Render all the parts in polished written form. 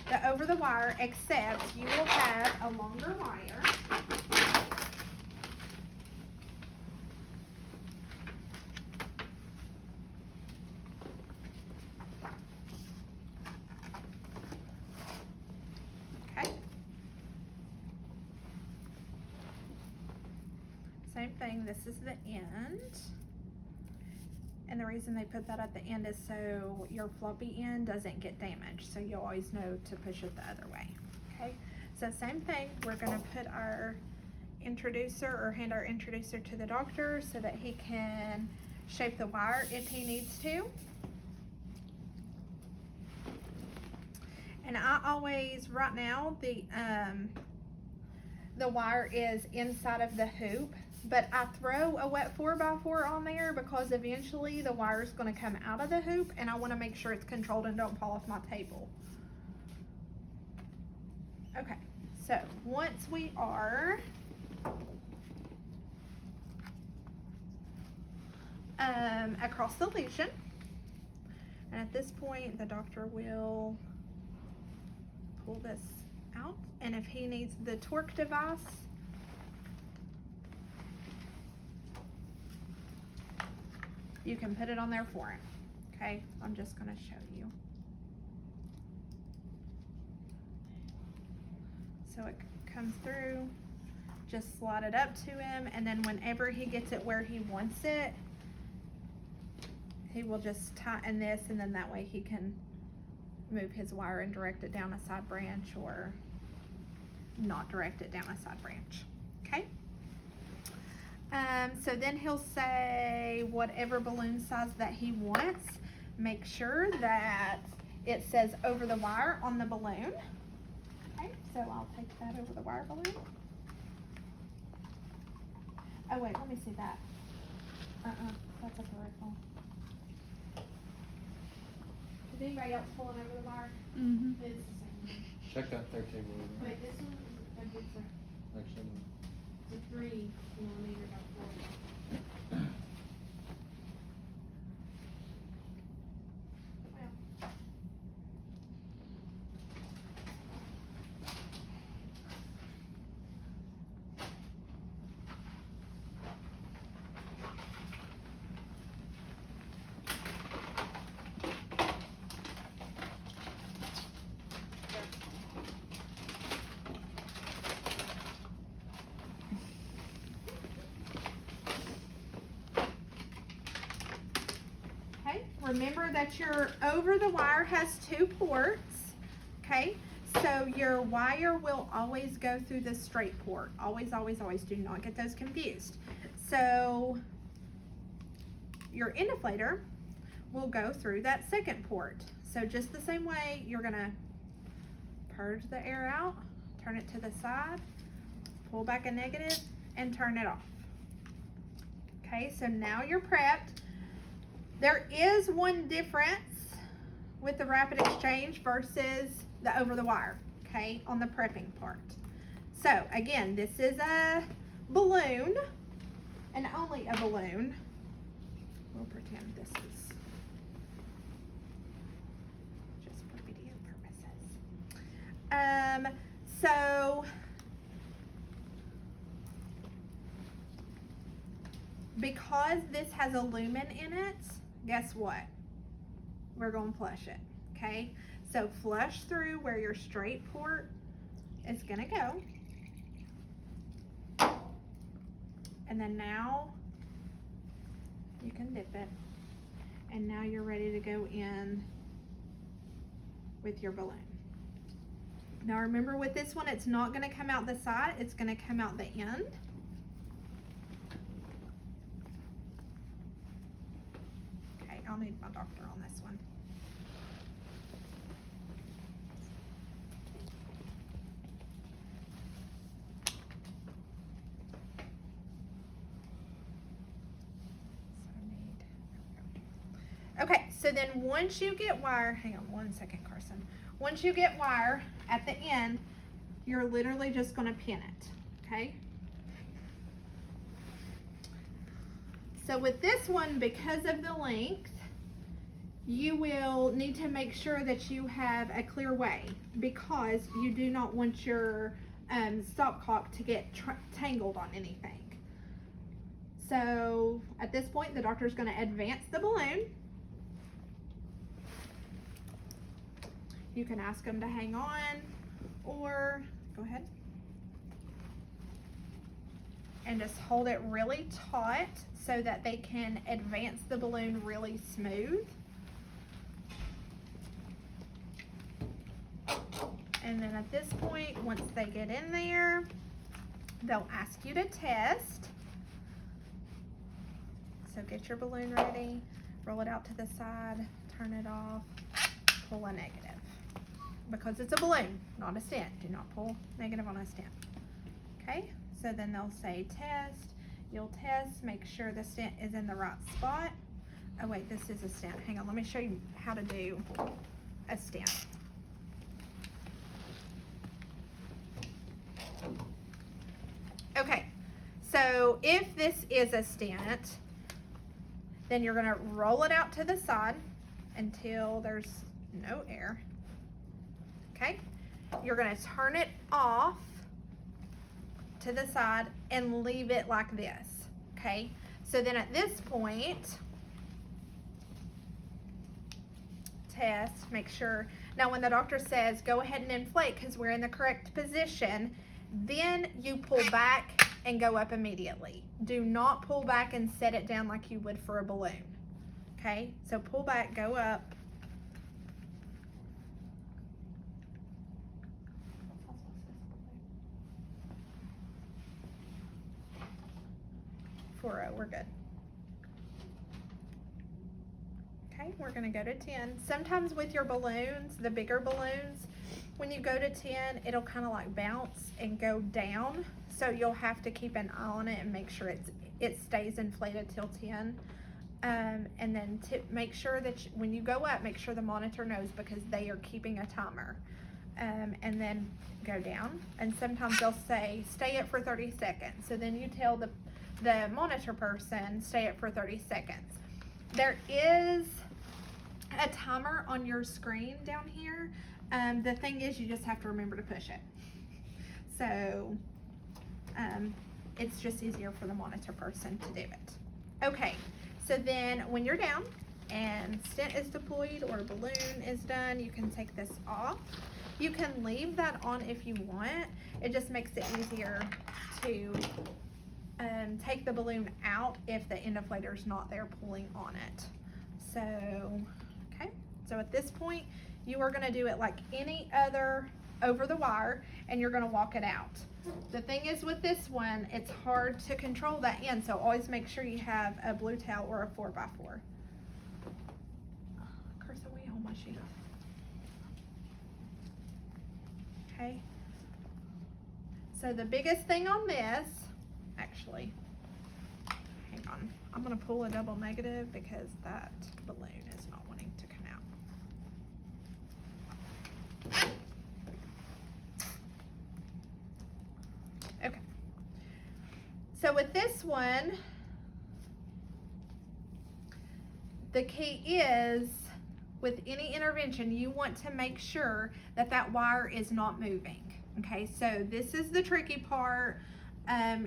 the over the wire, except you will have a longer wire. Okay. Same thing, this is the end. And the reason they put that at the end is so your floppy end doesn't get damaged. So you'll always know to push it the other way. Okay, so same thing, we're gonna put our introducer or hand our introducer to the doctor so that he can shape the wire if he needs to. And I always, right now, the wire is inside of the hoop, but I throw a wet 4x4 on there because eventually the wire is going to come out of the hoop and I want to make sure it's controlled and don't fall off my table. Okay, so once we are across the lesion, and at this point the doctor will pull this out, and if he needs the torque device, you can put it on there for him. Okay, I'm just going to show you. So it comes through, just slide it up to him, and then whenever he gets it where he wants it, he will just tighten this, and then that way he can move his wire and direct it down a side branch or not direct it down a side branch. Okay. So then he'll say whatever balloon size that he wants. Make sure that it says over the wire on the balloon. Okay, so I'll take that over the wire balloon. Oh wait, let me see that. That's a peripheral. Is anybody else pulling over the wire? Mm-hmm. It's the same one. Check that third table. Wait, this one, Actually, it's a 3mm by 4. Well. Remember that your over the wire has 2 ports, okay? So your wire will always go through the straight port. Always, always, always. Do not get those confused. So your end deflator will go through that second port. So just the same way, you're gonna purge the air out, turn it to the side, pull back a negative, and turn it off. Okay, so now you're prepped. There is one difference with the rapid exchange versus the over the wire, okay, on the prepping part. So again, this is a balloon, and only a balloon. We'll pretend this is just for video purposes. So because this has a lumen in it, guess what? We're going to flush it, okay? So flush through where your straight port is going to go. And then now you can dip it. And now you're ready to go in with your balloon. Now remember with this one, it's not going to come out the side, it's going to come out the end. I'll need my doctor on this one. Okay, so then once you get wire, hang on one second, Carson. Once you get wire at the end, you're literally just going to pin it, okay? So with this one, because of the length, you will need to make sure that you have a clear way, because you do not want your stopcock to get tangled on anything. So at this point, the doctor is going to advance the balloon. You can ask them to hang on, or go ahead and just hold it really taut so that they can advance the balloon really smooth. And then at this point, once they get in there, they'll ask you to test. So get your balloon ready, roll it out to the side, turn it off, pull a negative. Because it's a balloon, not a stent. Do not pull negative on a stent. Okay, so then they'll say test. You'll test, make sure the stent is in the right spot. Oh wait, this is a stent. Hang on, let me show you how to do a stent. Okay, so if this is a stent, then you're gonna roll it out to the side until there's no air. Okay, you're gonna turn it off to the side and leave it like this. Okay, so then at this point, test, make sure. Now when the doctor says go ahead and inflate because we're in the correct position, then you pull back and go up immediately. Do not pull back and set it down like you would for a balloon. Okay, so pull back, go up. We're good. Okay, we're gonna go to 10. Sometimes with your balloons, the bigger balloons, when you go to 10, it'll kind of like bounce and go down. So you'll have to keep an eye on it and make sure it stays inflated till 10. And then make sure that when you go up, make sure the monitor knows, because they are keeping a timer. And then go down. And sometimes they'll say, stay it for 30 seconds. So then you tell the monitor person, stay it for 30 seconds. There is a timer on your screen down here. The thing is, you just have to remember to push it. So it's just easier for the monitor person to do it. Okay, so then when you're down and stent is deployed or balloon is done, you can take this off. You can leave that on if you want. It just makes it easier to take the balloon out if the end inflator is not there pulling on it. So, okay, so at this point, you are gonna do it like any other over the wire, and you're gonna walk it out. The thing is with this one, it's hard to control that end, so always make sure you have a blue towel or a 4x4. Curse away on my sheet. Okay, so the biggest thing on this, actually, hang on, I'm gonna pull a double negative because that balloon is not wanting to come out. Okay, so with this one, the key is, with any intervention, you want to make sure that that wire is not moving. Okay, so this is the tricky part.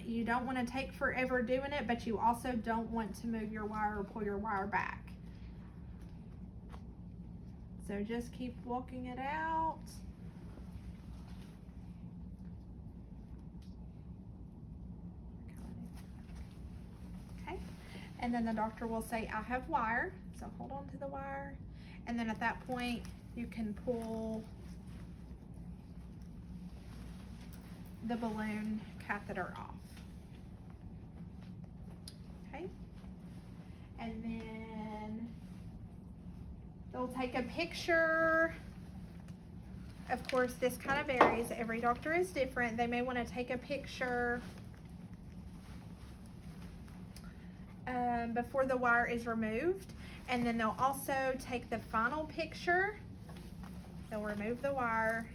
You don't want to take forever doing it, but you also don't want to move your wire or pull your wire back. So just keep walking it out. Okay, and then the doctor will say, I have wire, so hold on to the wire. And then at that point, you can pull the balloon catheter off. Okay, and then they'll take a picture. Of course, this kind of varies. Every doctor is different. They may want to take a picture before the wire is removed, and then they'll also take the final picture. They'll remove the wire.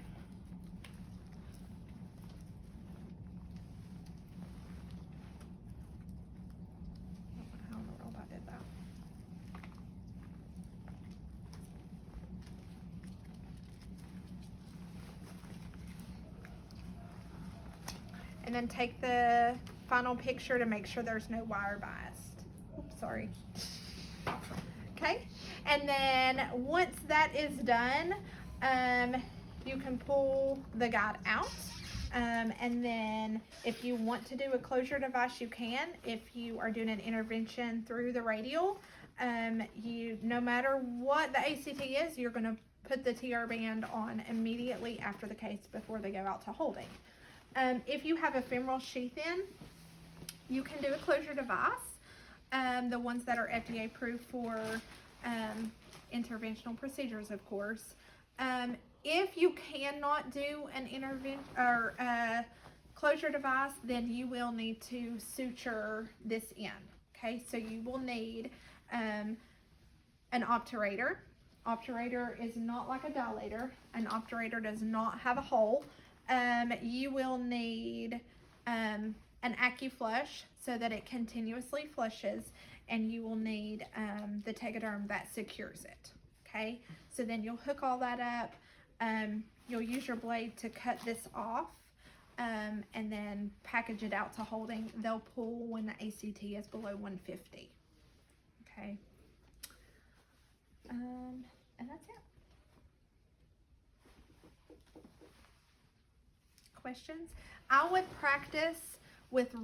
How in the world I did that? in and take the final picture to make sure there's no wire biased. Oops, sorry. Okay, and then once that is done, you can pull the guide out. And then if you want to do a closure device, you can. If you are doing an intervention through the radial, no matter what the ACT is, you're going to put the TR band on immediately after the case before they go out to holding. If you have a femoral sheath in, you can do a closure device. The ones that are FDA approved for interventional procedures, of course. If you cannot do an closure device, then you will need to suture this in. Okay, so you will need an obturator. Obturator is not like a dilator. An obturator does not have a hole. You will need an AccuFlush so that it continuously flushes, and you will need the tegaderm that secures it. Okay, so then you'll hook all that up. You'll use your blade to cut this off, and then package it out to holding. They'll pull when the ACT is below 150. Okay, and that's it. Questions? I would practice with